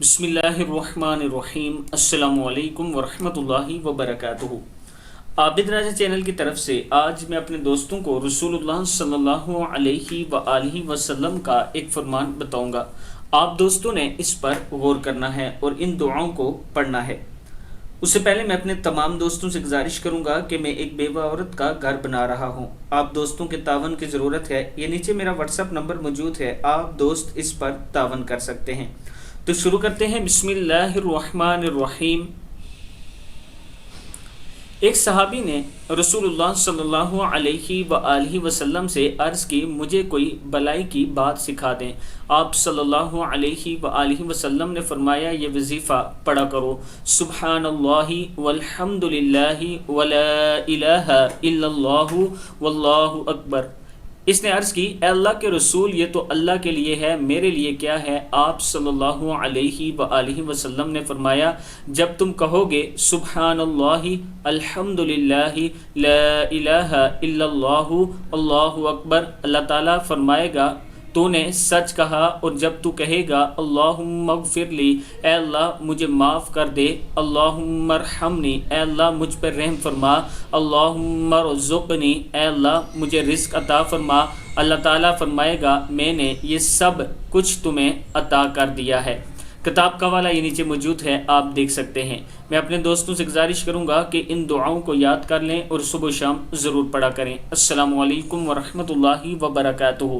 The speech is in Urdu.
بسم اللہ الرحمن الرحیم۔ السلام علیکم ورحمۃ اللہ وبرکاتہ۔ عابد راجہ چینل کی طرف سے آج میں اپنے دوستوں کو رسول اللہ صلی اللہ علیہ وآلہ وسلم کا ایک فرمان بتاؤں گا۔ آپ دوستوں نے اس پر غور کرنا ہے اور ان دعاؤں کو پڑھنا ہے۔ اس سے پہلے میں اپنے تمام دوستوں سے گزارش کروں گا کہ میں ایک بیوہ عورت کا گھر بنا رہا ہوں۔ آپ دوستوں کے تعاون کی ضرورت ہے۔ یہ نیچے میرا واٹس ایپ نمبر موجود ہے، آپ دوست اس پر تعاون کر سکتے ہیں۔ تو شروع کرتے ہیں۔ بسم اللہ الرحمن الرحیم۔ ایک صحابی نے رسول اللہ صلی اللہ علیہ وآلہ وسلم سے عرض کی، مجھے کوئی بلائی کی بات سکھا دیں۔ آپ صلی اللہ علیہ وآلہ وسلم نے فرمایا، یہ وظیفہ پڑھا کرو، سبحان اللہ والحمد للہ ولا الہ الا اللہ واللہ اکبر۔ اس نے عرض کی، اے اللہ کے رسول، یہ تو اللہ کے لیے ہے، میرے لیے کیا ہے؟ آپ صلی اللہ علیہ وآلہ وسلم نے فرمایا، جب تم کہو گے سبحان اللہ الحمد للہ لا الہ الا اللہ اللہ اکبر، اللہ تعالیٰ فرمائے گا تو نے سچ کہا، اور جب تو کہے گا اللہم اغفر لی، اے اللہ مجھے معاف کر دے، اللہم ارحمنی، اے اللہ مجھ پر رحم فرما، اللہم ارزقنی، اے اللہ مجھے رزق عطا فرما، اللہ تعالیٰ فرمائے گا میں نے یہ سب کچھ تمہیں عطا کر دیا ہے۔ کتاب کا حوالہ یہ نیچے موجود ہے، آپ دیکھ سکتے ہیں۔ میں اپنے دوستوں سے گزارش کروں گا کہ ان دعاؤں کو یاد کر لیں اور صبح و شام ضرور پڑھا کریں۔ السلام علیکم ورحمۃ اللہ وبرکاتہ۔